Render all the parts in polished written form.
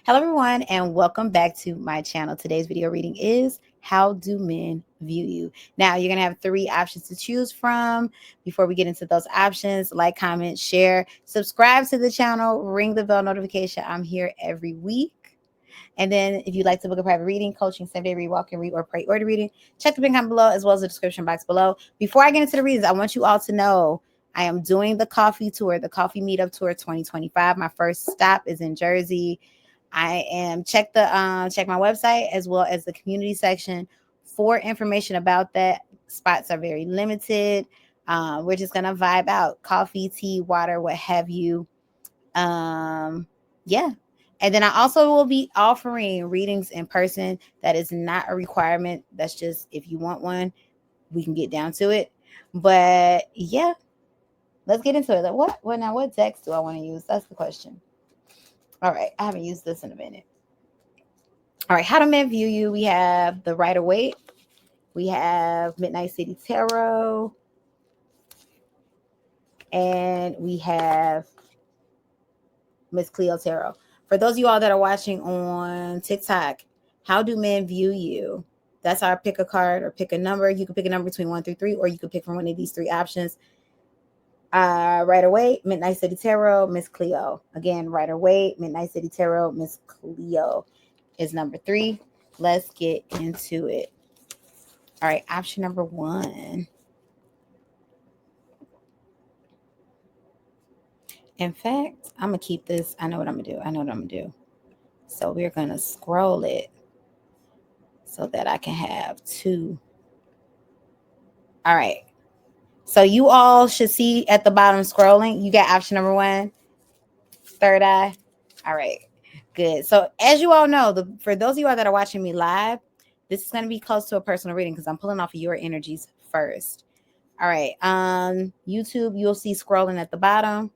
Hello, everyone, and welcome back to my channel. Today's video reading is How Do Men View You? Now, you're going to have three options to choose from. Before we get into those options, like, comment, share, subscribe to the channel, ring the bell notification. I'm here every week. And then if you'd like to book a private reading, coaching, 7-day read, walk and read, or pray order reading, check the link down below as well as the description box below. Before I get into the readings, I want you all to know I am doing the coffee tour, the coffee meetup tour 2025. My first stop is in Jersey. I am check my website as well as the community section for information about that. Spots are very limited. We're just gonna vibe out, coffee, tea, water, what have you. Yeah. And then I also will be offering readings in person. That is not a requirement. That's just if you want one, we can get down to it. But yeah, let's get into it. Like what text do I want to use? That's the question. All right, I haven't used this in a minute. All right, How Do Men View You? We have the Rider Waite. We have Midnight City Tarot. And we have Miss Cleo Tarot. For those of you all that are watching on TikTok, How Do Men View You? That's our pick a card or pick a number. You can pick a number between 1 through 3, or you can pick from one of these three options. Rider Waite, Midnight City Tarot, Miss Cleo. Again, Rider Waite, Midnight City Tarot, Miss Cleo is number 3. Let's get into it. All right, option number 1. In fact, I'm going to keep this. I know what I'm going to do. So we're going to scroll it so that I can have 2. All right. So you all should see at the bottom scrolling, you got option number 1, third eye. All right, good. So as you all know, for those of you all that are watching me live, this is going to be close to a personal reading because I'm pulling off of your energies first. All right. YouTube, you'll see scrolling at the bottom,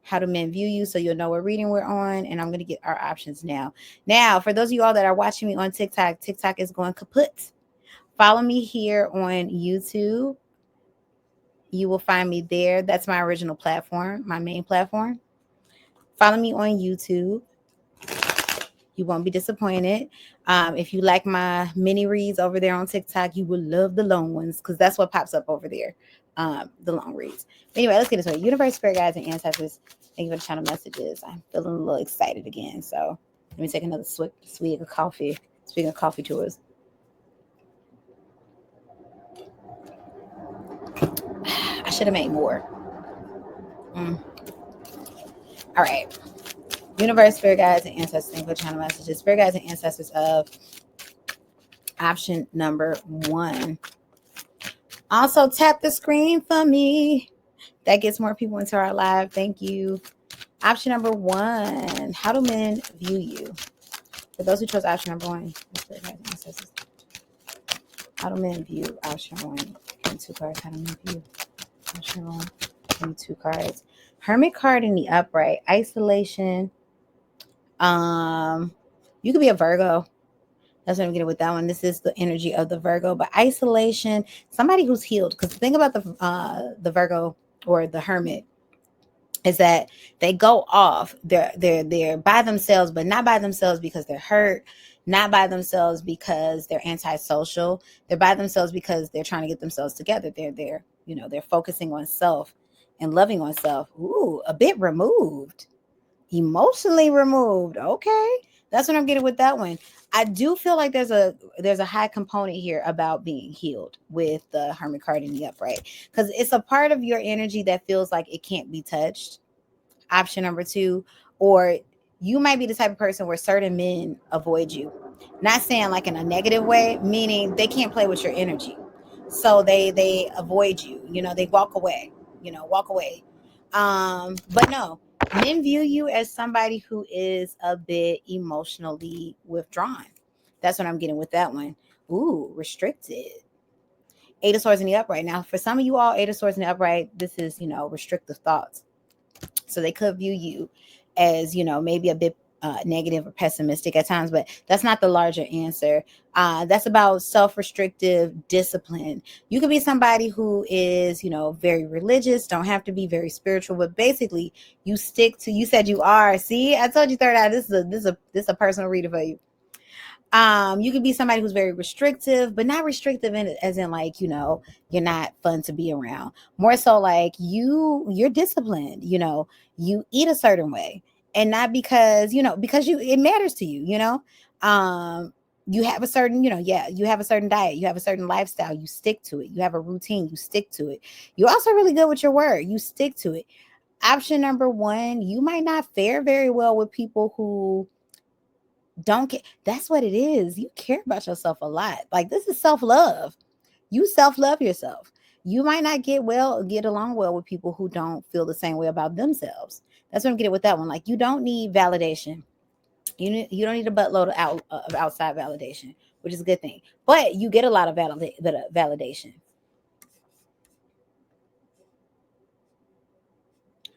How Do Men View You? So you'll know what reading we're on. And I'm going to get our options now. Now, for those of you all that are watching me on TikTok, TikTok is going kaput. Follow me here on YouTube. You will find me there. That's my original platform, my main platform. Follow me on YouTube. You won't be disappointed. If you like my mini reads over there on TikTok, you will love the long ones because that's what pops up over there, the long reads. Anyway, let's get into it. Universe, spirit guides, and ancestors, thank you for the channel messages. I'm feeling a little excited again. So let me take another swig of coffee. Speaking of coffee tours. I should have made more. All right. Universe, spirit guides, and ancestors, thank you for the channel messages. Spirit guides and ancestors of option number 1. Also, tap the screen for me. That gets more people into our live. Thank you. Option number 1. How do men view you? For those who chose option number 1, how do men view option 1? And 2 cards. How do men view option 1? And 2 cards. Hermit card in the upright. Isolation. You could be a Virgo. That's what I'm getting with that one. This is the energy of the Virgo, but isolation, somebody who's healed. Because the thing about the Virgo or the Hermit is that they go off. They're by themselves, but not by themselves because they're hurt, not by themselves because they're antisocial. They're by themselves because they're trying to get themselves together. They're focusing on self and loving on self. Ooh, a bit removed. Emotionally removed. Okay. That's what I'm getting with that one. I do feel like there's a high component here about being healed with the Hermit card in the upright, because it's a part of your energy that feels like it can't be touched. Option number 2, or you might be the type of person where certain men avoid you. Not saying like in a negative way, meaning they can't play with your energy. So they avoid you. They walk away. But no, men view you as somebody who is a bit emotionally withdrawn. That's what I'm getting with that one. Ooh, restricted. 8 of Swords in the upright. Now, for some of you all, 8 of Swords in the upright, this is, restrictive thoughts. So they could view you as, maybe a bit negative or pessimistic at times, but that's not the larger answer. That's about self-restrictive discipline. You could be somebody who is, very religious, don't have to be very spiritual, but basically you stick to, you said you are. See, I told you third eye, this is a personal reader for you. You could be somebody who's very restrictive, but not restrictive in as in like, you're not fun to be around. More so like you're disciplined, you eat a certain way. And not because, because it matters to you, you have a certain, you have a certain diet, you have a certain lifestyle, you stick to it. You have a routine, you stick to it. You're also really good with your word, you stick to it. Option number one, you might not fare very well with people who don't care. That's what it is. You care about yourself a lot. Like, this is self-love. You self-love yourself. You might not get along well with people who don't feel the same way about themselves. That's what I'm getting with that one. Like, you don't need validation. You don't need a buttload of outside validation, which is a good thing. But you get a lot of validation.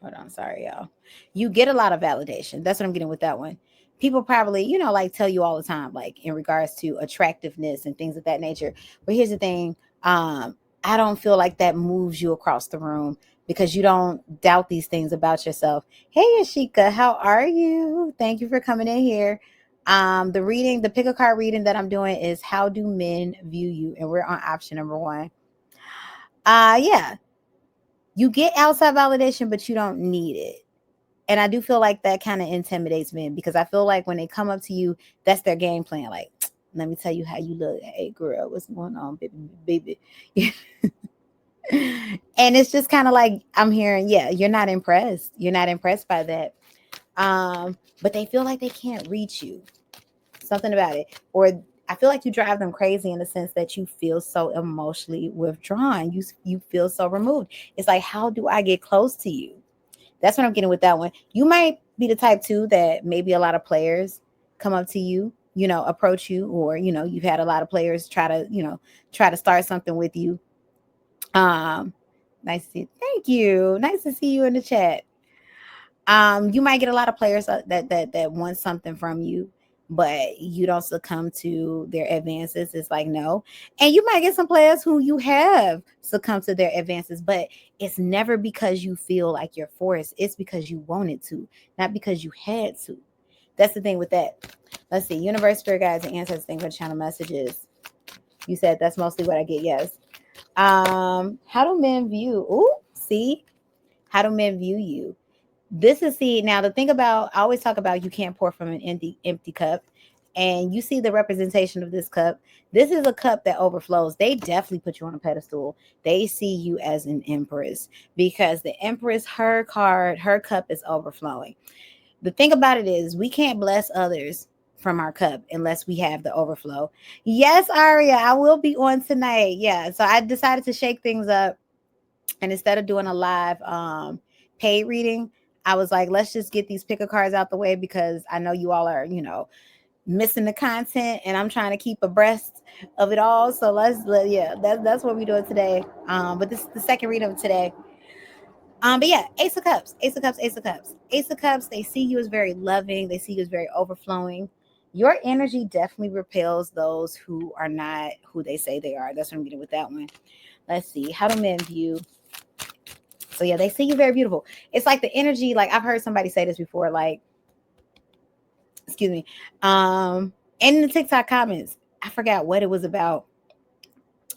Hold on, sorry, y'all. You get a lot of validation. That's what I'm getting with that one. People probably, like tell you all the time, like in regards to attractiveness and things of that nature. But here's the thing. I don't feel like that moves you across the room because you don't doubt these things about yourself. Hey, Ashika, how are you? Thank you for coming in here. The pick a card reading that I'm doing is how do men view you? And we're on option number one. Yeah. You get outside validation, but you don't need it. And I do feel like that kind of intimidates men because I feel like when they come up to you, that's their game plan. Like, let me tell you how you look. Hey, girl, what's going on, baby? And it's just kind of like I'm hearing, yeah, you're not impressed. You're not impressed by that. But they feel like they can't reach you. Something about it. Or I feel like you drive them crazy in the sense that you feel so emotionally withdrawn. You feel so removed. It's like, how do I get close to you? That's what I'm getting with that one. You might be the type too that maybe a lot of players come up to you, approach you, or you've had a lot of players try to start something with you. Nice to see. Thank you. Nice to see you in the chat. You might get a lot of players that want something from you, but you don't succumb to their advances. It's like, no. And you might get some players who you have succumbed to their advances, but it's never because you feel like you're forced. It's because you wanted to, not because you had to. That's the thing with that. Let's see. Universe, spirit guides, and ancestors, thing for channel messages. You said that's mostly what I get. Yes. How do men view? Ooh, see, how do men view you? This is, see, now the thing about, I always talk about you can't pour from an empty cup. And you see the representation of this cup. This is a cup that overflows. They definitely put you on a pedestal. They see you as an empress because the empress, her cup is overflowing. The thing about it is we can't bless others from our cup unless we have the overflow. Yes, Aria, I will be on tonight. Yeah. So I decided to shake things up. And instead of doing a live paid reading, I was like, let's just get these picker cards out the way because I know you all are, missing the content and I'm trying to keep abreast of it all. So yeah, that's what we're doing today. But this is the second reading of today. But yeah, Ace of Cups, Ace of Cups, Ace of Cups, Ace of Cups. They see you as very loving. They see you as very overflowing. Your energy definitely repels those who are not who they say they are. That's what I'm getting with that one. Let's see. How do men view? So yeah, they see you very beautiful. It's like the energy, like I've heard somebody say this before, like, excuse me, in the TikTok comments, I forgot what it was about,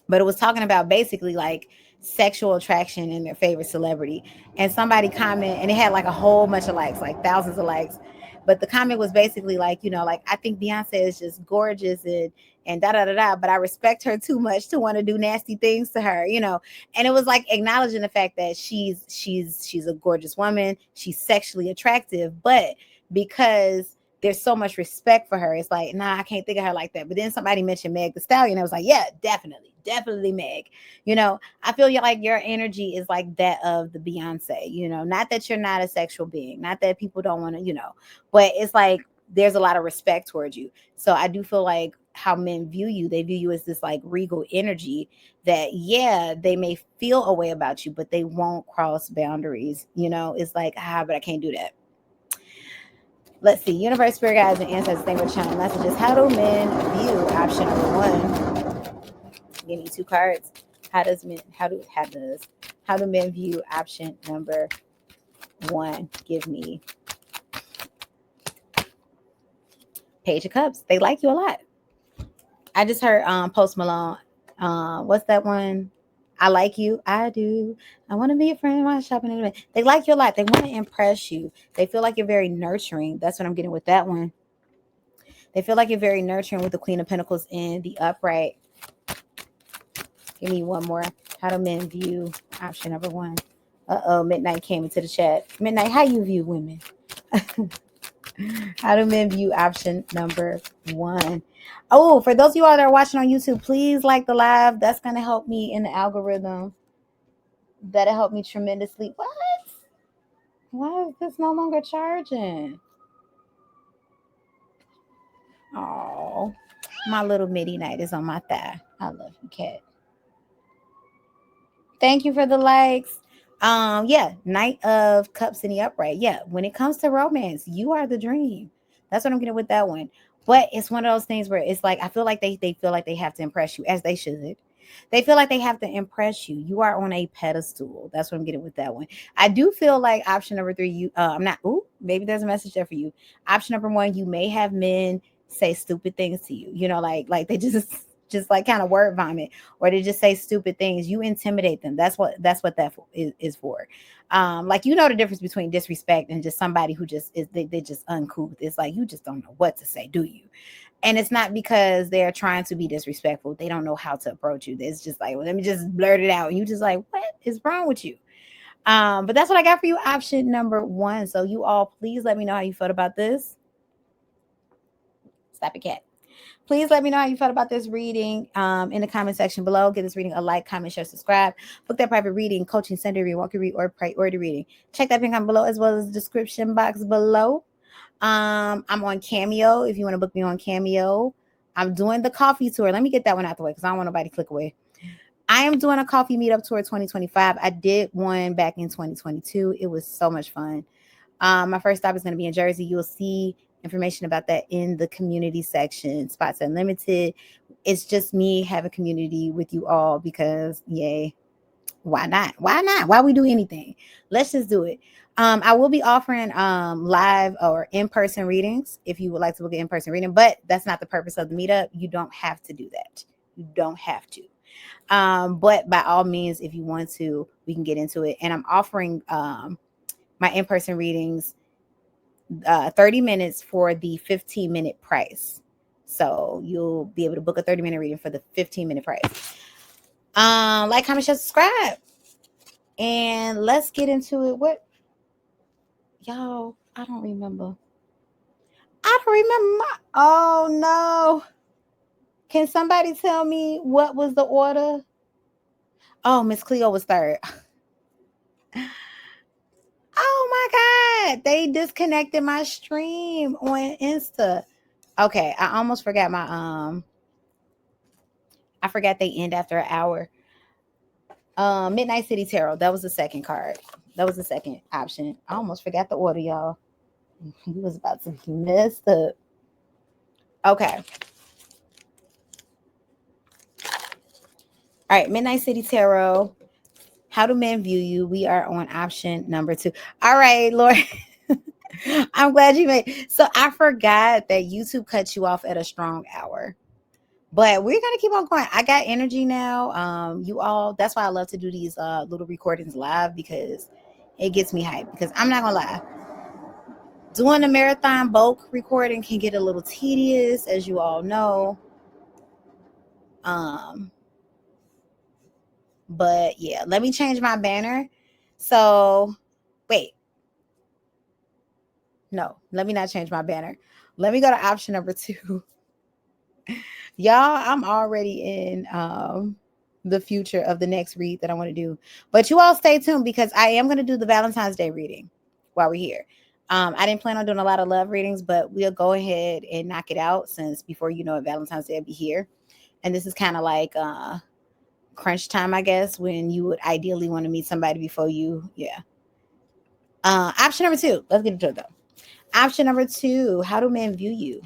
but it was talking about basically like sexual attraction in their favorite celebrity. And somebody comment, and it had like a whole bunch of likes, like thousands of likes. But the comment was basically like, like I think Beyonce is just gorgeous and da da da da, but I respect her too much to want to do nasty things to her, And it was like acknowledging the fact that she's a gorgeous woman, she's sexually attractive, but because there's so much respect for her, it's like, nah, I can't think of her like that. But then somebody mentioned Meg the Stallion. I was like, yeah, definitely Meg. I feel like your energy is like that of the Beyonce, not that you're not a sexual being, not that people don't want to, but it's like there's a lot of respect towards you. So I do feel like how men view you, they view you as this like regal energy that, yeah, they may feel a way about you, but they won't cross boundaries. It's like, but I can't do that. Let's see. Universe, spirit guides, and ancestors, thank you for channel messages. How do men view option number one? Give me two cards. How do men view option number one? Give me Page of Cups. They like you a lot. I just heard Post Malone. What's that one? I like you. I do. I want to be a friend while shopping. They like you a lot. They want to impress you. They feel like you're very nurturing. That's what I'm getting with that one. They feel like you're very nurturing with the Queen of Pentacles in the upright. Give me one more. How do men view option number one? Midnight came into the chat. Midnight, how you view women? How do men view option number one? Oh, for those of you all that are watching on YouTube, please like the live. That's going to help me in the algorithm. That'll help me tremendously. What? Why is this no longer charging? Oh, my little midi night is on my thigh. I love you, cat. Thank you for the likes. Yeah, Knight of Cups in the upright. Yeah, when it comes to romance, you are the dream. That's what I'm getting with that one. But it's one of those things where it's like I feel like they feel like they have to impress you, as they should. They feel like they have to impress you. You are on a pedestal. That's what I'm getting with that one. I do feel like option number three, you I'm not, maybe there's a message there for you. Option number one, you may have men say stupid things to you. You know, like they just like kind of word vomit, or they just say stupid things. You intimidate them. That's what that is for. Like, you know, the difference between disrespect and just somebody who just is they just uncouth. It's like you just don't know what to say, do you? And it's not because they're trying to be disrespectful. They don't know how to approach you. It's just like, well, let me just blurt it out. And you just like, what is wrong with you? But that's what I got for you, option number one. So you all, please let me know how you felt about this. Stop it, cat. Please let me know how you felt about this reading in the comment section below. Give this reading a like, comment, share, subscribe. Book that private reading, coaching, Sunday reading, walk your read, or priority reading. Check that pin comment below, as well as the description box below. I'm on Cameo if you want to book me on Cameo. I'm doing the coffee tour. Let me get that one out the way because I don't want nobody to click away. I am doing a coffee meetup tour 2025. I did one back in 2022. It was so much fun. My first stop is going to be in Jersey. You'll see information about that in the community section. Spots unlimited. It's just me having community with you all because, yay. Why not? Why not? Why we do anything? Let's just do it. I will be offering live or in-person readings if you would like to book an in-person reading, but that's not the purpose of the meetup. You don't have to do that. You don't have to. But by all means, if you want to, we can get into it. And I'm offering my in-person readings 30 minutes for the 15-minute price. So you'll be able to book a 30-minute reading for the 15-minute price. Like, comment, share, subscribe. And let's get into it. What? Y'all, I don't remember. Oh, no. Can somebody tell me what was the order? Oh, Miss Cleo was third. Oh, my God. They disconnected my stream on Insta. Okay, I almost forgot my I forgot they end after an hour. Midnight City Tarot. That was the second card. That was the second option. I almost forgot the order, y'all. He was about to be messed up. Okay. All right, Midnight City Tarot. How do men view you? We are on option number 2. All right, Lord. I'm glad you made. So I forgot that YouTube cuts you off at a strong hour. But we're gonna keep on going. I got energy now. You all, that's why I love to do these little recordings live, because it gets me hyped. Because I'm not gonna lie, doing a marathon bulk recording can get a little tedious, as you all know. But yeah, let me change my banner. So wait. No, let me not change my banner. Let me go to option number 2. Y'all, I'm already in the future of the next read that I want to do. But you all stay tuned, because I am going to do the Valentine's Day reading while we're here. I didn't plan on doing a lot of love readings, but we'll go ahead and knock it out, since before you know it, Valentine's Day will be here. And this is kind of like crunch time, I guess, when you would ideally want to meet somebody before you, yeah. Option number 2. Let's get into it, though. Option number 2, how do men view you?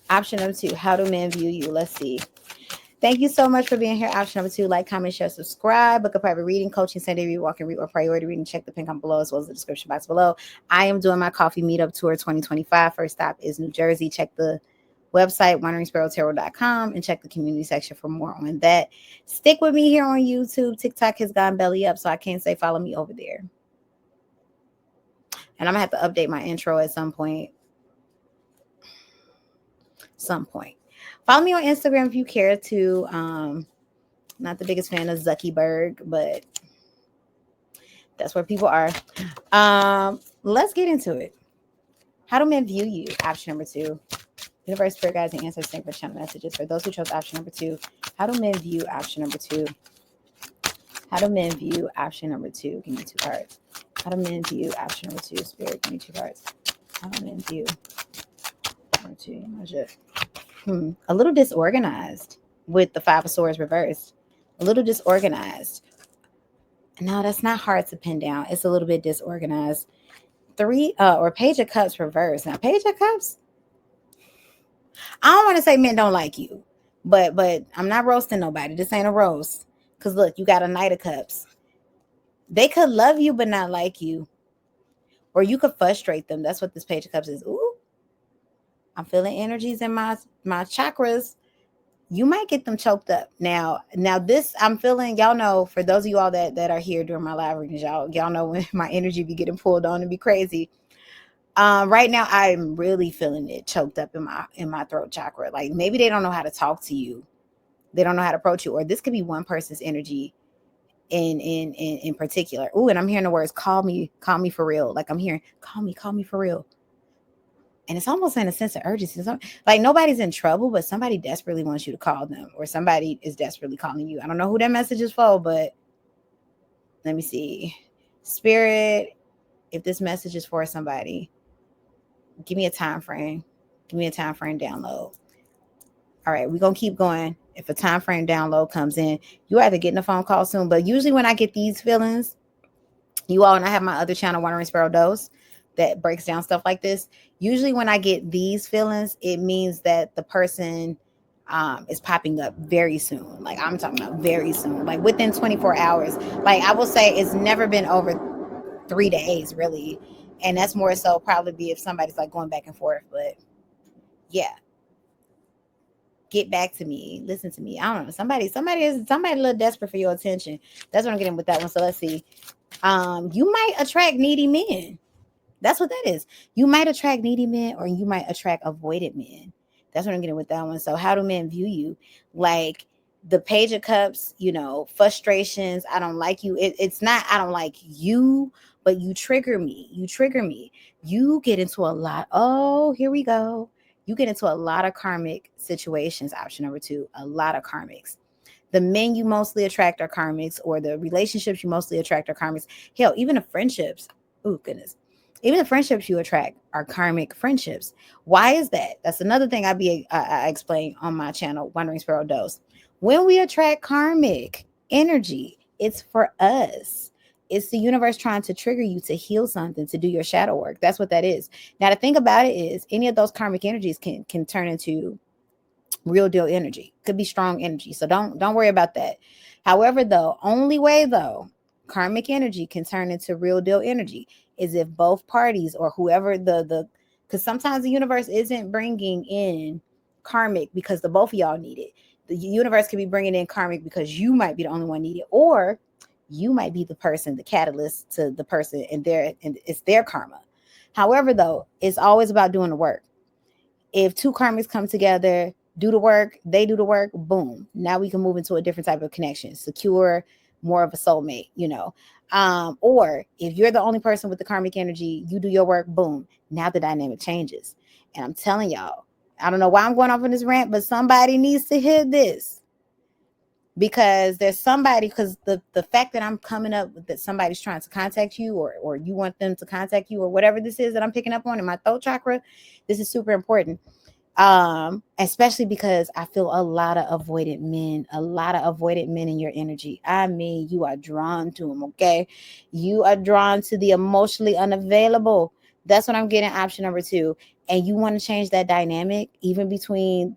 Option number 2, how do men view you? Let's see. Thank you so much for being here. Option number 2, like, comment, share, subscribe. Book a private reading, coaching, Sunday read, walk and read, or priority reading. Check the pin comment below as well as the description box below. I am doing my coffee meetup tour 2025. First stop is New Jersey. Check the website, wanderingsparrow.com, and check the community section for more on that. Stick with me here on YouTube. TikTok has gone belly up, so I can't say follow me over there. And I'm going to have to update my intro at some point. Follow me on Instagram if you care to. Not the biggest fan of Zuckerberg, but that's where people are. Let's get into it. How do men view you? Option number 2. Universe, spirit guides, and ancestors for channel messages. For those who chose option number 2, how do men view option number 2? How do men view option number 2? Give me 2 cards. How do men view option number 2? Spirit, give me 2 cards. How do men view number 2? A little disorganized with the 5 of Swords reversed. A little disorganized. No, that's not hard to pin down. It's a little bit disorganized. 3 or Page of Cups reversed. Now, Page of Cups, I don't want to say men don't like you, but I'm not roasting nobody. This ain't a roast. Because look, you got a Knight of Cups. They could love you but not like you. Or you could frustrate them. That's what this Page of Cups is. Ooh, I'm feeling energies in my chakras. You might get them choked up. Now this, I'm feeling, y'all know, for those of you all that are here during my live readings, y'all know when my energy be getting pulled on and be crazy. Right now I'm really feeling it choked up in my throat chakra. Like maybe they don't know how to talk to you. They don't know how to approach you, or this could be one person's energy in particular. Ooh, and I'm hearing the words, call me for real. Like I'm hearing, call me for real. And it's almost in a sense of urgency. Like nobody's in trouble, but somebody desperately wants you to call them, or somebody is desperately calling you. I don't know who that message is for, but let me see. Spirit, if this message is for somebody, give me a time frame. Give me a time frame download. All right, we're going to keep going. If a time frame download comes in, you either getting a phone call soon, but usually when I get these feelings, you all, and I have my other channel, Wandering Sparrow Dose, that breaks down stuff like this. Usually when I get these feelings, it means that the person is popping up very soon. Like I'm talking about very soon, like within 24 hours. Like I will say it's never been over 3 days really. And that's more so probably be if somebody's like going back and forth. But yeah, get back to me. Listen to me. I don't know. Somebody a little desperate for your attention. That's what I'm getting with that one. So let's see. You might attract needy men. That's what that is. You might attract needy men, or you might attract avoided men. That's what I'm getting with that one. So how do men view you? Like the Page of Cups, frustrations. I don't like you. It's not, I don't like you, but you trigger me. You get into a lot. Oh, here we go. You get into a lot of karmic situations. Option number 2, a lot of karmics. The men you mostly attract are karmics, or the relationships you mostly attract are karmics. Hell, even the friendships. Oh, goodness. Even the friendships you attract are karmic friendships. Why is that? That's another thing I explain on my channel, Wandering Sparrow Dose. When we attract karmic energy, it's for us. It's the universe trying to trigger you to heal something, to do your shadow work. That's what that is. Now, the thing about it is any of those karmic energies can turn into real deal energy. Could be strong energy. So don't worry about that. However, the only way though karmic energy can turn into real deal energy is if both parties, or whoever because sometimes the universe isn't bringing in karmic because the both of y'all need it. The universe could be bringing in karmic because you might be the only one needed, or you might be the person, the catalyst to the person, and it's their karma. However, though, it's always about doing the work. If 2 karmics come together, do the work, they do the work, boom. Now we can move into a different type of connection, secure, more of a soulmate, or if you're the only person with the karmic energy, you do your work, boom. Now the dynamic changes. And I'm telling y'all, I don't know why I'm going off on this rant, but somebody needs to hear this. Because there's somebody, because the fact that I'm coming up with that somebody's trying to contact you, or you want them to contact you, or whatever this is that I'm picking up on in my throat chakra, this is super important. Especially because I feel a lot of avoided men in your energy. I mean, you are drawn to them. Okay, you are drawn to the emotionally unavailable. That's what I'm getting. Option number two. And you want to change that dynamic even between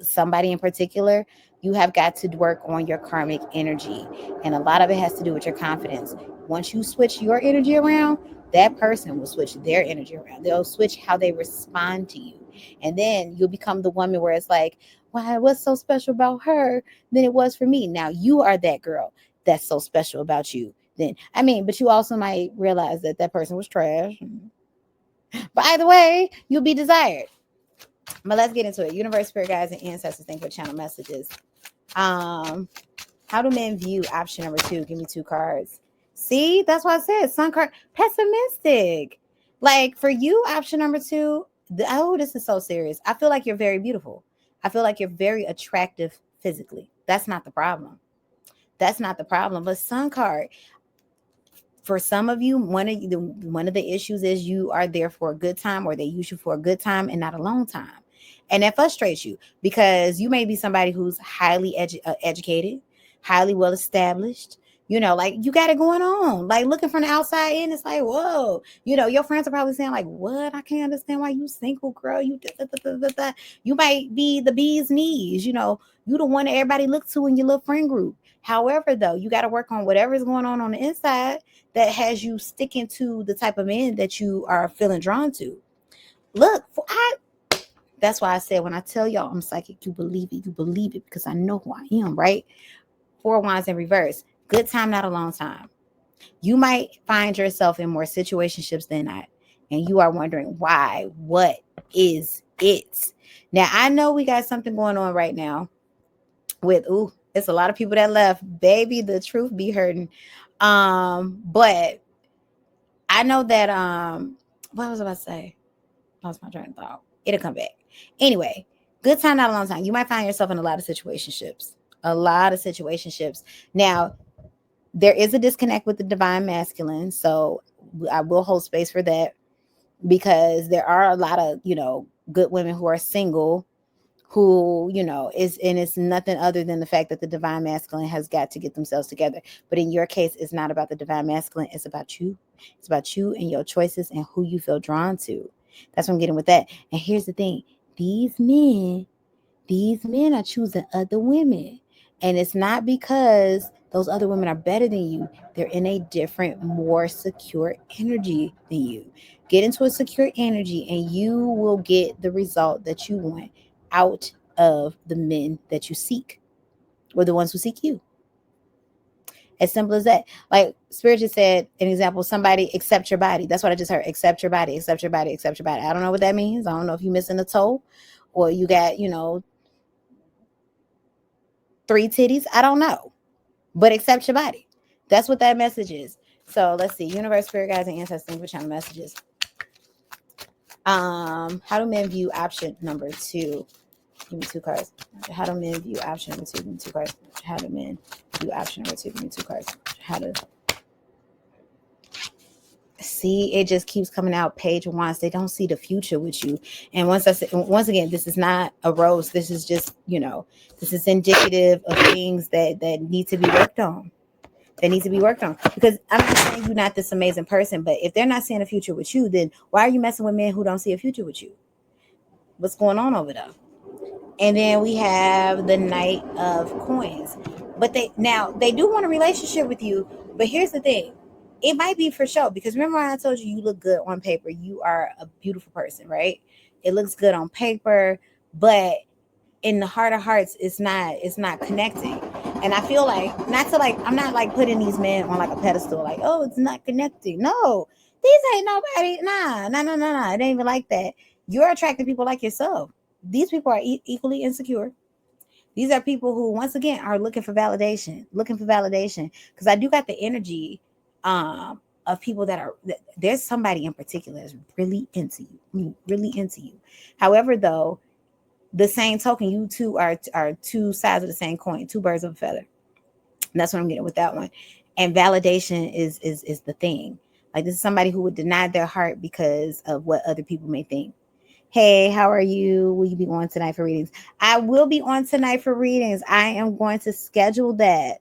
somebody in particular. You have got to work on your karmic energy, and a lot of it has to do with your confidence. Once you switch your energy around, that person will switch their energy around. They'll switch how they respond to you, and then you'll become the woman where it's like, why, what's so special about her than it was for me? Now you are that girl that's so special about you. Then I mean, but you also might realize that that person was trash. But either way, you'll be desired. But let's get into it. Universe, spirit guides, and ancestors, thank you for channel messages. Um, how do men view option number two? Give me two cards. See, that's why I said sun card pessimistic. Like for you, option number two. Oh, this is so serious. I feel like you're very beautiful. I feel like you're very attractive physically. That's not the problem. That's not the problem. But sun card, for some of you, one of the issues is you are there for a good time, or they use you for a good time and not a long time. And that frustrates you because you may be somebody who's highly educated, highly well established. Like you got it going on. Like looking from the outside in, it's like, whoa. Your friends are probably saying like, what? I can't understand why you single, girl. You da, da, da, da, da. You might be the bee's knees. You the one that everybody looks to in your little friend group. However, though, you got to work on whatever's going on the inside that has you sticking to the type of men that you are feeling drawn to. Look, that's why I said when I tell y'all I'm psychic, you believe it because I know who I am, right? Four wands in reverse. Good time, not a long time. You might find yourself in more situationships than not, and you are wondering why. What is it? Now, I know we got something going on right now with, it's a lot of people that left. Baby, the truth be hurting. But I know that, what was I about to say? Lost my train of thought. It'll come back. Anyway, good time, not a long time. You might find yourself in a lot of situationships. A lot of situationships. Now, there is a disconnect with the divine masculine. So I will hold space for that because there are a lot of, good women who are single who, it's nothing other than the fact that the divine masculine has got to get themselves together. But in your case, it's not about the divine masculine. It's about you. It's about you and your choices and who you feel drawn to. That's what I'm getting with that. And here's the thing. These men are choosing other women. And it's not because those other women are better than you. They're in a different, more secure energy than you. Get into a secure energy and you will get the result that you want out of the men that you seek, or the ones who seek you. As simple as that. Like Spirit just said, an example, somebody accept your body. That's what I just heard. Accept your body, accept your body, accept your body. I don't know what that means. I don't know if you're missing a toe or you got, 3 titties. I don't know. But accept your body. That's what that message is. So let's see. Universe, spirit guides, and ancestors, which channel messages. How do men view option number two? Give me two cards. How do men view option number two? Give me two cards. How do men view option number two? Give me two cards. How to see, it just keeps coming out. Page of Wands. They don't see the future with you. And once again, this is not a rose. This is just, this is indicative of things that need to be worked on. That needs to be worked on. Because I'm not saying you're not this amazing person, but if they're not seeing a future with you, then why are you messing with men who don't see a future with you? What's going on over there? And then we have the Knight of Coins. But they do want a relationship with you. But here's the thing. It might be for show. Because remember when I told you look good on paper. You are a beautiful person, right? It looks good on paper. But in the heart of hearts, it's not connecting. And I feel like, I'm not like putting these men on like a pedestal. Like, oh, it's not connecting. No. These ain't nobody. Nah. It ain't even like that. You're attracting people like yourself. These people are equally insecure. These are people who, once again, are looking for validation. Because I do got the energy of people there's somebody in particular that's really into you. I mean, really into you. However, though, the same token, you two are two sides of the same coin, two birds of a feather. And that's what I'm getting with that one. And validation is the thing. Like, this is somebody who would deny their heart because of what other people may think. Hey, how are you? Will you be on tonight for readings? I will be on tonight for readings. I am going to schedule that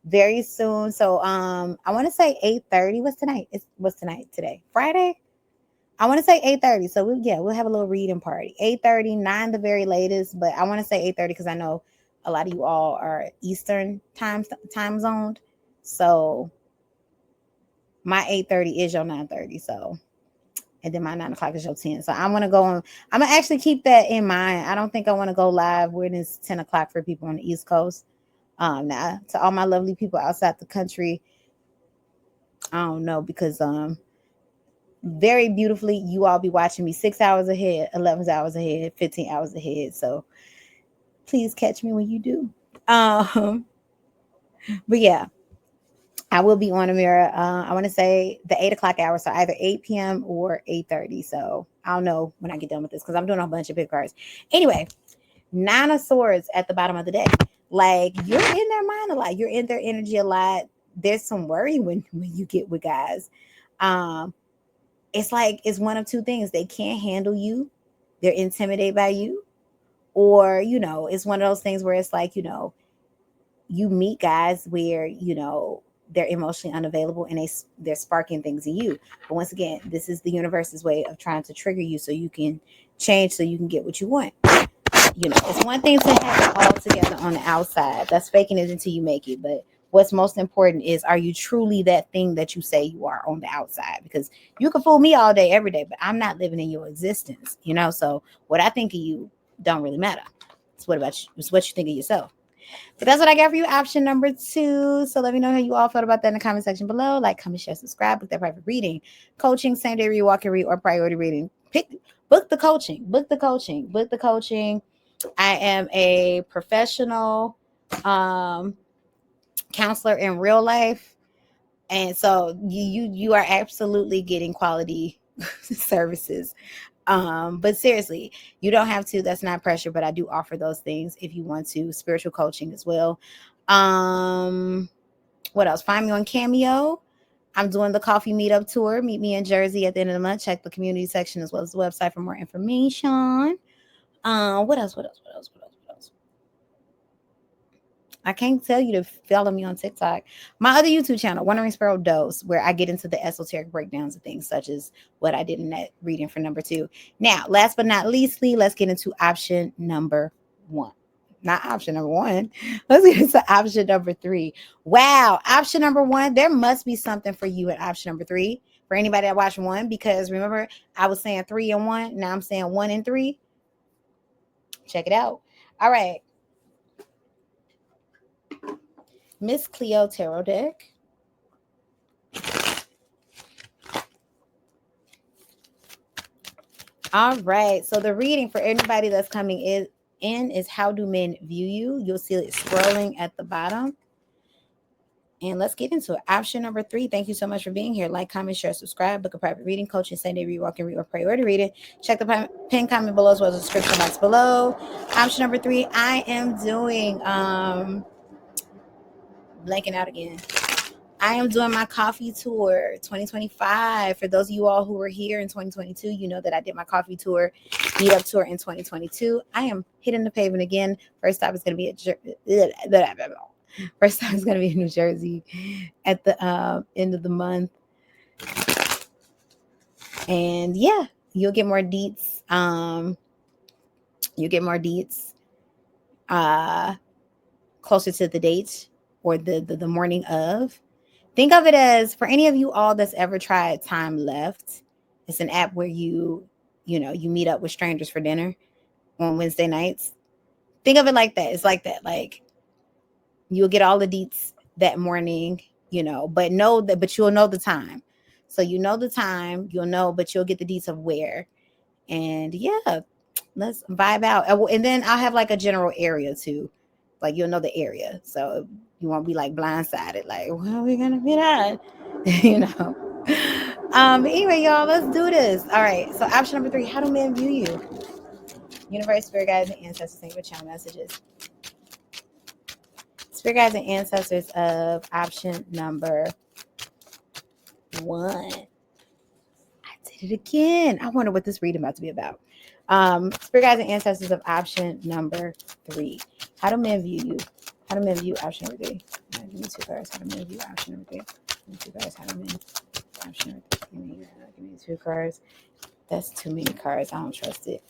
very soon. So I want to say 8:30. What's tonight? What's tonight today? Friday? I want to say 8:30. So we'll have a little reading party. 8:30, 9 the very latest, but I want to say 8:30 because I know a lot of you all are Eastern time zoned. So my 8:30 is your 9:30. So and then my 9 o'clock is your 10. So I'm gonna go on. I'm gonna actually keep that in mind. I don't think I want to go live when it's 10 o'clock for people on the East Coast. Now to all my lovely people outside the country, I don't know because very beautifully you all be watching me 6 hours ahead, 11 hours ahead, 15 hours ahead. So please catch me when you do. But yeah, I will be on a mirror. I want to say the 8 o'clock hour, so either 8 p.m. or 8:30. So I'll know when I get done with this because I'm doing a bunch of big cards. Anyway, 9 of Swords at the bottom of the deck. Like you're in their mind a lot. You're in their energy a lot. There's some worry when you get with guys. Um, it's like it's one of two things. They can't handle you. They're intimidated by you, or it's one of those things where it's like you meet guys where they're emotionally unavailable and they're sparking things in you. But once again, this is the universe's way of trying to trigger you so you can change, so you can get what you want. It's one thing to have it all together on the outside. That's faking it until you make it. But what's most important is, are you truly that thing that you say you are on the outside? Because you can fool me all day, every day, but I'm not living in your existence. So what I think of you don't really matter. It's what you think of yourself. But that's what I got for you. Option number 2. So let me know how you all felt about that in the comment section below. Like, comment, share, subscribe. Book that private reading, coaching, same day read, walk and read, or priority reading. Book the coaching. Book the coaching. Book the coaching. I am a professional counselor in real life, and so you are absolutely getting quality services. But seriously, you don't have to. That's not pressure, but I do offer those things if you want to. Spiritual coaching as well. What else? Find me on Cameo. I'm doing the coffee meetup tour. Meet me in Jersey at the end of the month. Check the community section as well as the website for more information. What else? What else? What else? What else? What else? I can't tell you to follow me on TikTok. My other YouTube channel, Wandering Sparrow Dose, where I get into the esoteric breakdowns of things, such as what I did in that reading for number 2. Now, last but not leastly, let's get into option number 1. Not option number 1. Let's get into option number 3. Wow. Option number 1. There must be something for you at option number 3. For anybody that watched 1, because remember, I was saying 3 and 1. Now I'm saying 1 and 3. Check it out. All right. Miss Cleo Tarot deck. All right. So the reading for anybody that's coming in is how do men view you? You'll see it scrolling at the bottom. And let's get into it. Option number 3. Thank you so much for being here. Like, comment, share, subscribe. Book a private reading, coaching, Sunday read, walk and read, or priority reading. Check the pin comment below as well as the description box below. Option number 3. I am doing blanking out again. I am doing my coffee tour 2025. For those of you all who were here in 2022, you know that I did my coffee tour, meetup tour in 2022. I am hitting the pavement again. First stop is going to be First time is going to be in New Jersey at the end of the month. And yeah, you'll get more deets. You'll get more deets closer to the date or the morning of. Think of it as, for any of you all that's ever tried Time Left, it's an app where you meet up with strangers for dinner on Wednesday nights. Think of it like that. It's like that. Like, you'll get all the deets that morning, but you'll know the time. So you know the time, but you'll get the deets of where. And yeah, let's vibe out. And then I'll have like a general area too. Like, you'll know the area. So you won't be like blindsided, like, where are we gonna be at? But anyway, y'all, let's do this. All right. So option number 3, how do men view you? Universe, spirit guides, and ancestors, send your channel messages. Spirit guides and ancestors of option number 1. I did did it again. I wonder what this reading about to be about. Spirit guides and ancestors of option number 3. How do men view you? How do men view option number 3? Give me 2 cards. How do men view option number 3? Give me 2 cards. How do men option number 3? Give me 2 cards. That's too many cards. I don't trust it.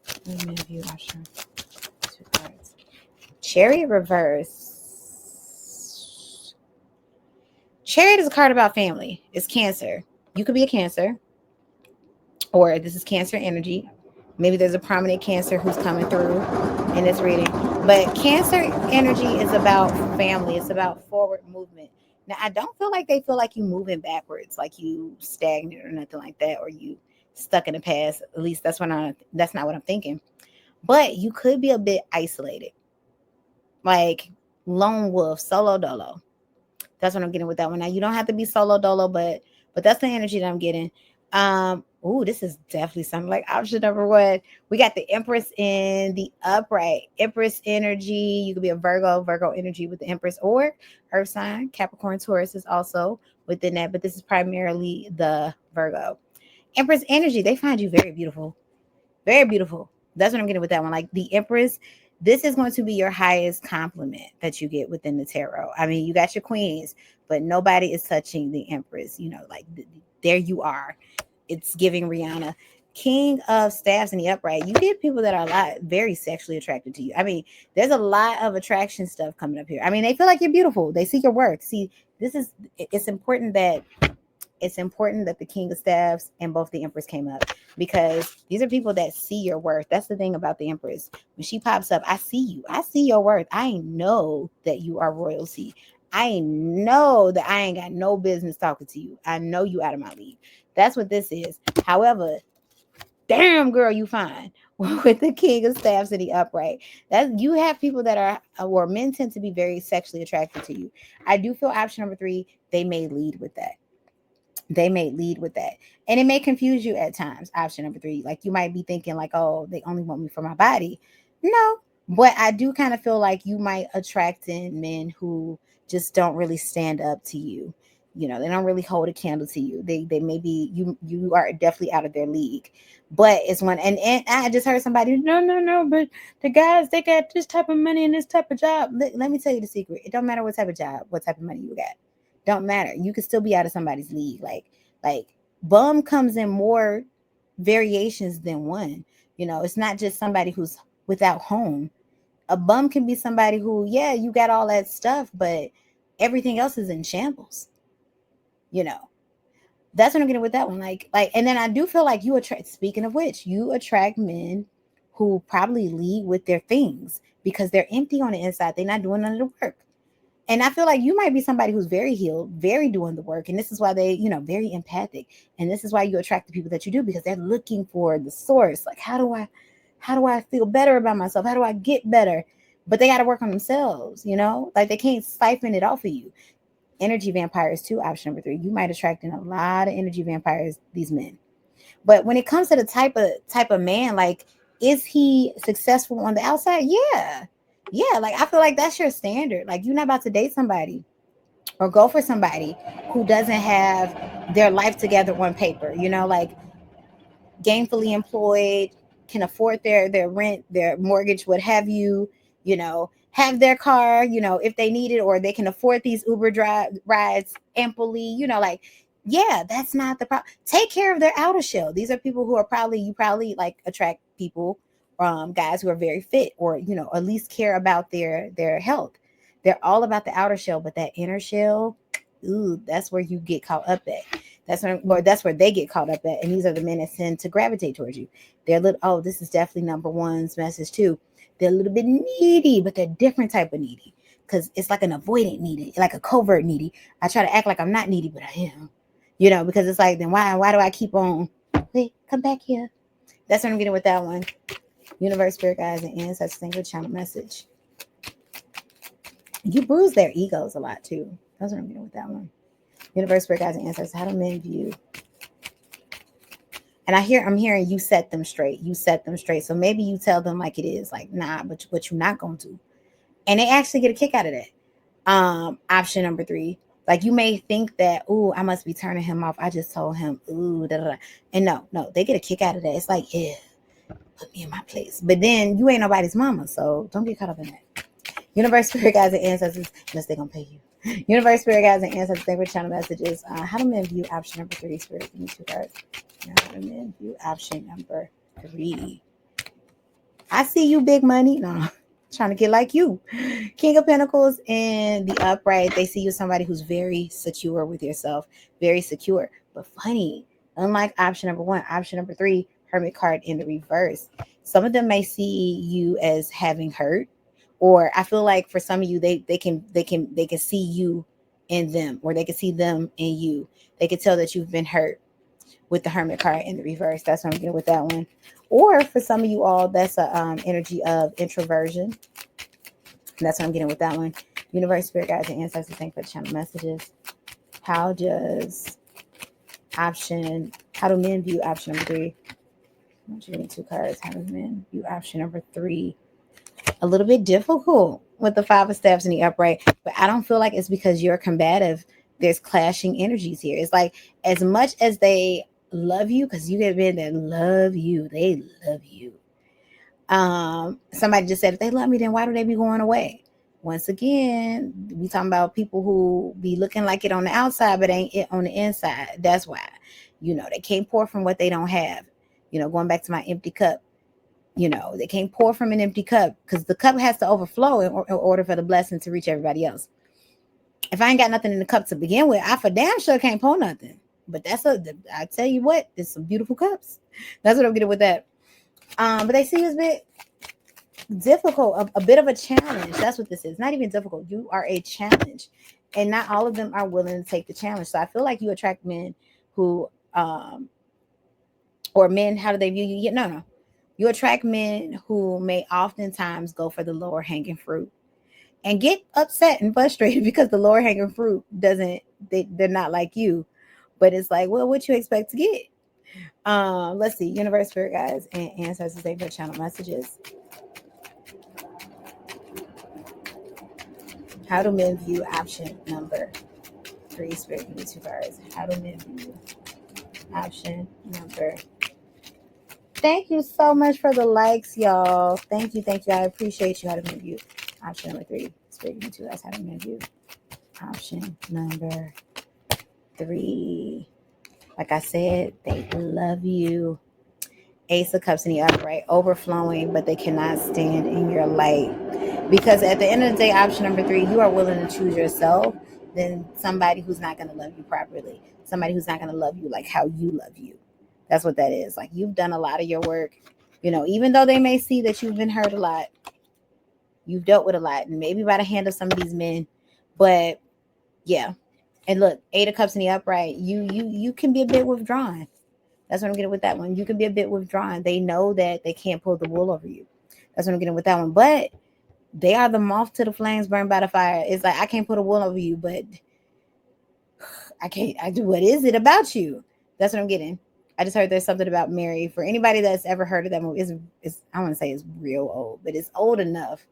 How do men view option 2 cards? Chariot reverse. Chariot is a card about family. It's Cancer. You could be a Cancer, or this is Cancer energy. Maybe there's a prominent Cancer who's coming through in this reading. But Cancer energy is about family. It's about forward movement. Now, I don't feel like they feel like you moving backwards, like you stagnant or nothing like that, or you stuck in the past. At least that's not what I'm thinking. But you could be a bit isolated, like lone wolf, solo dolo. That's what I'm getting with that one. Now, you don't have to be solo dolo, but that's the energy that I'm getting. This is definitely something like option number 1. We got the Empress in the upright. Empress energy. You could be a Virgo energy with the Empress, or Earth sign. Capricorn, Taurus is also within that, but this is primarily the Virgo. Empress energy. They find you very beautiful. Very beautiful. That's what I'm getting with that one. Like the Empress, this is going to be your highest compliment that you get within the tarot. I mean, you got your queens, but nobody is touching the Empress. Like there you are. It's giving Rihanna. King of Staffs in the upright. You get people that are very sexually attracted to you. I mean, there's a lot of attraction stuff coming up here. I mean, they feel like you're beautiful. They see your worth. See, it's important that the King of Staffs and both the Empress came up, because these are people that see your worth. That's the thing about the Empress. When she pops up, I see you. I see your worth. I know that you are royalty. I know that I ain't got no business talking to you. I know you out of my league. That's what this is. However, damn girl, you fine with the King of Staffs in the upright. That you have people that are, or men tend to be very sexually attracted to you. I do feel option number 3, they may lead with that. And it may confuse you at times. Option number 3, like you might be thinking like, oh, they only want me for my body. No, but I do kind of feel like you might attract in men who just don't really stand up to you. They don't really hold a candle to you. They may be, you are definitely out of their league. But it's one, and I just heard somebody, no, but the guys, they got this type of money and this type of job. Let me tell you the secret. It don't matter what type of job, what type of money you got. Don't matter. You could still be out of somebody's league. Like bum comes in more variations than one. It's not just somebody who's without home. A bum can be somebody who, yeah, you got all that stuff, but everything else is in shambles. That's what I'm getting with that one. Like, and then I do feel like you attract, speaking of which, you attract men who probably lead with their things because they're empty on the inside. They're not doing none of the work. And I feel like you might be somebody who's very healed, very doing the work. And this is why they, very empathic. And this is why you attract the people that you do, because they're looking for the source. Like, how do I feel better about myself? How do I get better? But they got to work on themselves, like they can't siphon it off of you. Energy vampires too, option number 3. You might attract in a lot of energy vampires, these men. But when it comes to the type of man, like, is he successful on the outside? Yeah. Like, I feel like that's your standard. Like, you're not about to date somebody or go for somebody who doesn't have their life together on paper, like gainfully employed, can afford their rent, their mortgage, what have you, have their car, if they need it, or they can afford these Uber rides amply, like, yeah, that's not the problem. Take care of their outer shell. These are people who are you probably like attract people, guys who are very fit, or, at least care about their health. They're all about the outer shell, but that inner shell, ooh, that's where you get caught up at. That's where they get caught up at. And these are the men that tend to gravitate towards you. They're this is definitely number 1's message too. They're a little bit needy, but they're different type of needy, because it's like an avoidant needy, like a covert needy. I try to act like I'm not needy, but I am, because it's like, then why do I keep on? Wait, come back here. That's what I'm getting with that one. Universe, spirit guides, and ancestors, single channel message. You bruise their egos a lot too. That's what I'm getting with that one. Universe, spirit guides, and ancestors. How do men view? And I'm hearing you set them straight. So maybe you tell them like it is, like, nah, but what you're not going to. And they actually get a kick out of that. Option number 3, Like you may think that, ooh, I must be turning him off. I just told him, ooh, da, da, da. And no, they get a kick out of that. It's like, yeah, put me in my place. But then you ain't nobody's mama, so don't get caught up in that. Universe, spirit guides, and ancestors, unless they're gonna pay you. Universe, spirit guides, and ancestors, thank you for channel messages. How do men view option number 3? Spirit, give me 2 cards. How do men view option number 3? I see you, big money. No, trying to get like you. King of Pentacles in the upright. They see you as somebody who's very secure with yourself, very secure. But funny, unlike option number 1, option number 3, Hermit card in the reverse. Some of them may see you as having hurt, or I feel like for some of you, they can see you in them, or they can see them in you. They can tell that you've been hurt with the Hermit card in the reverse. That's what I'm getting with that one. Or for some of you all, that's a energy of introversion. That's what I'm getting with that one. Universe, spirit guides, and ancestors, thank you for the channel messages. How do men view option number 3? I want you to give me 2 cards. How do men view option number 3? A little bit difficult with the 5 of staffs in the upright, but I don't feel like it's because you're combative. There's clashing energies here. It's like, as much as they love you, because you get men that love you, they love you. Somebody just said, if they love me, then why do they be going away? Once again, we talking about people who be looking like it on the outside, but ain't it on the inside. That's why, they can't pour from what they don't have. Going back to my empty cup, they can't pour from an empty cup, because the cup has to overflow in order for the blessing to reach everybody else. If I ain't got nothing in the cup to begin with, I for damn sure can't pour nothing. But I tell you what, there's some beautiful cups. That's what I'm getting with that. But they see you as a bit difficult, a bit of a challenge. That's what this is. Not even difficult. You are a challenge. And not all of them are willing to take the challenge. So I feel like you attract men who, or men, how do they view you? No. You attract men who may oftentimes go for the lower hanging fruit and get upset and frustrated because the lower hanging fruit they're not like you. But it's like, well, what you expect to get? Let's see. Universe, spirit guides, and ancestors, thank you for channel messages. How do men view option number 3? Spirit, give me 2 cards. How do men view option number? Thank you so much for the likes, y'all. Thank you. I appreciate you. How do men view option number 3? Spirit, give me 2 cards. How do men view option number 3? Like I said, they love you. Ace of Cups in the upright, overflowing, but they cannot stand in your light. Because at the end of the day, option number 3, you are willing to choose yourself than somebody who's not going to love you properly. Somebody who's not going to love you like how you love you. That's what that is. Like, you've done a lot of your work. Even though they may see that you've been hurt a lot, you've dealt with a lot, and maybe by the hand of some of these men. But yeah. And look, 8 of Cups in the upright, you can be a bit withdrawn. That's what I'm getting with that one. You can be a bit withdrawn. They know that they can't pull the wool over you. That's what I'm getting with that one. But they are the moth to the flames, burned by the fire. It's like, I can't put a wool over you, but what is it about you? That's what I'm getting. I just heard there's something about Mary. For anybody that's ever heard of that movie, it's I want to say it's real old, but it's old enough.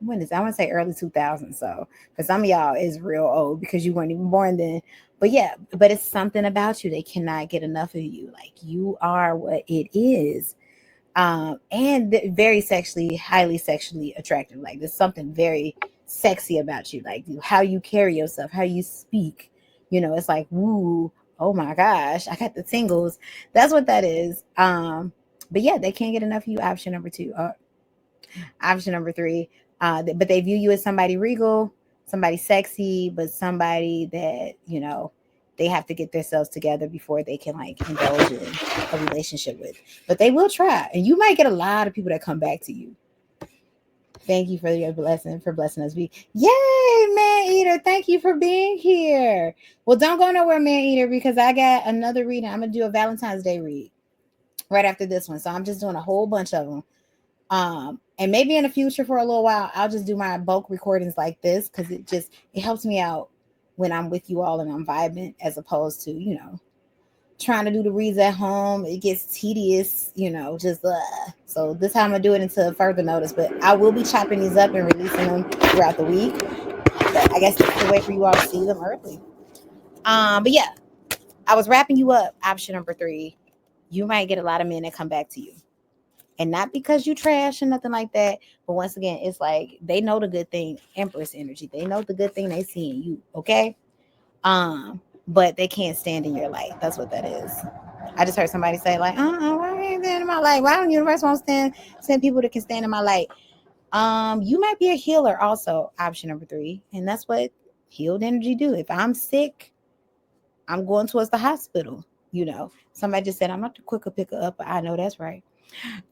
When is it? I want to say early 2000s. So for some of y'all, it's real old because you weren't even born then. But yeah, but it's something about you. They cannot get enough of you. Like, you are what it is. And very highly sexually attractive. Like, there's something very sexy about you. Like, how you carry yourself, how you speak. It's like, woo, oh my gosh, I got the tingles. That's what that is. But yeah, they can't get enough of you. Option number 2. Option number 3. But they view you as somebody regal, somebody sexy, but somebody that, they have to get themselves together before they can indulge in a relationship with. But they will try. And you might get a lot of people that come back to you. Thank you for your blessing, for blessing us. Yay, Man Eater. Thank you for being here. Well, don't go nowhere, Man Eater, because I got another reading. I'm going to do a Valentine's Day read right after this one. So I'm just doing a whole bunch of them. And maybe in the future for a little while, I'll just do my bulk recordings like this, because it helps me out when I'm with you all and I'm vibing, as opposed to, trying to do the reads at home. It gets tedious, so this time I'm gonna do it until further notice. But I will be chopping these up and releasing them throughout the week. But I guess it's the way for you all to see them early. But yeah, I was wrapping you up. Option number 3, you might get a lot of men that come back to you. And not because you trash or nothing like that. But once again, it's like they know the good thing, Empress energy. They know the good thing they see in you. Okay. But they can't stand in your light. That's what that is. I just heard somebody say, like, why ain't stand in my light? Why don't the universe want to send people that can stand in my light? You might be a healer also, option number 3. And that's what healed energy do. If I'm sick, I'm going towards the hospital. Somebody just said I'm not the quicker picker up, but I know that's right.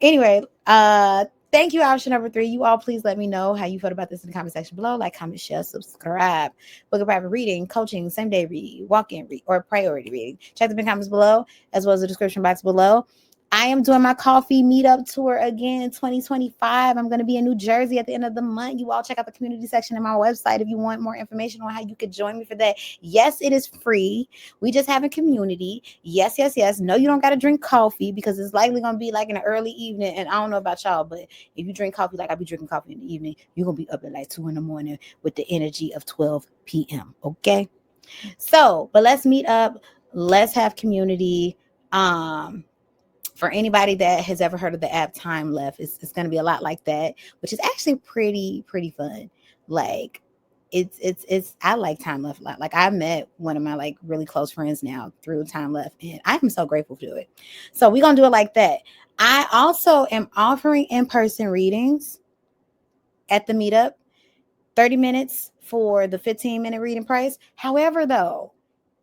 Anyway, thank you, option number 3. You all please let me know how you felt about this in the comment section below. Like, comment, share, subscribe. Book a private reading, coaching, same day read, walk-in read, or priority reading. Check the comments below, as well as the description box below. I am doing my coffee meetup tour again in 2025. I'm going to be in New Jersey at the end of the month. You all check out the community section of my website if you want more information on how you could join me for that. Yes, it is free. We just have a community. Yes, yes, yes. No, you don't got to drink coffee because it's likely going to be like in the early evening. And I don't know about y'all, but if you drink coffee like I be drinking coffee in the evening, you're going to be up at like 2 in the morning with the energy of 12 p.m. Okay? So, but let's meet up. Let's have community. For anybody that has ever heard of the app Time Left, it's going to be a lot like that, which is actually pretty fun. Like it's I like Time Left a lot. Like I met one of my like really close friends now through Time Left, and I am so grateful to it. So we're going to do it like that. I also am offering in-person readings at the meetup, 30 minutes for the 15-minute reading price. However, though,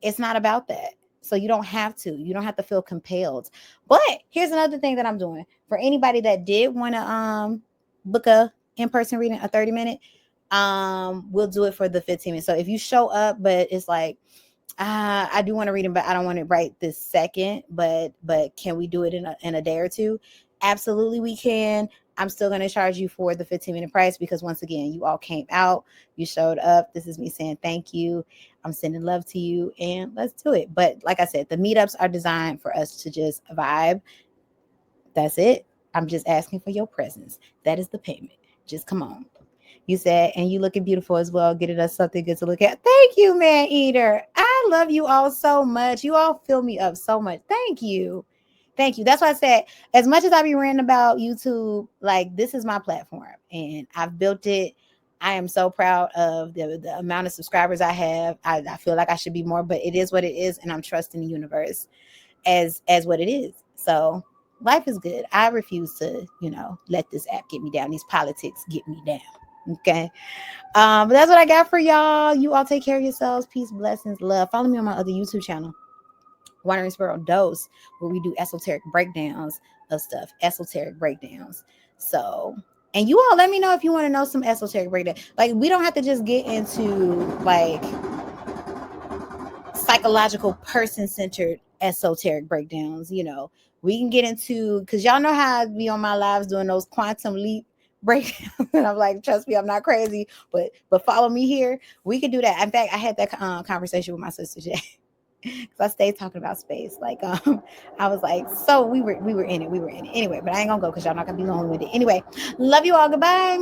it's not about that. So you don't have to. You don't have to feel compelled. But here's another thing that I'm doing. For anybody that did want to book a in-person reading, a 30-minute, we'll do it for the 15 minutes. So if you show up, but it's like, I do want to read them, but I don't want it right this second. But can we do it in a day or two? Absolutely, we can. I'm still going to charge you for the 15-minute price because once again, you all came out, you showed up. This is me saying thank you. I'm sending love to you, and let's do it. But like I said, the meetups are designed for us to just vibe. That's it. I'm just asking for your presence. That is the payment. Just come on. You said, and you looking beautiful as well. Getting us something good to look at. Thank you, Man Eater. I love you all so much. You all fill me up so much. Thank you. Thank you. That's why I said, as much as I be ranting about YouTube, like this is my platform and I've built it. I am so proud of the amount of subscribers I have. I feel like I should be more, but it is what it is. And I'm trusting the universe as what it is. So life is good. I refuse to, let this app get me down. These politics get me down. Okay. But that's what I got for y'all. You all take care of yourselves. Peace, blessings, love. Follow me on my other YouTube channel, Wanderingsparrow Dose, where we do esoteric breakdowns of stuff. Esoteric breakdowns. So, and you all let me know if you want to know some esoteric breakdown. Like, we don't have to just get into like psychological person-centered esoteric breakdowns. We can get into, because y'all know how I be on my lives doing those quantum leap breakdowns. And I'm like, trust me, I'm not crazy, but follow me here. We could do that. In fact, I had that conversation with my sister Jay. Because I stayed talking about space. Like, I was like, so we were in it. Anyway, but I ain't gonna go because y'all not gonna be long with it. Anyway, love you all. Goodbye.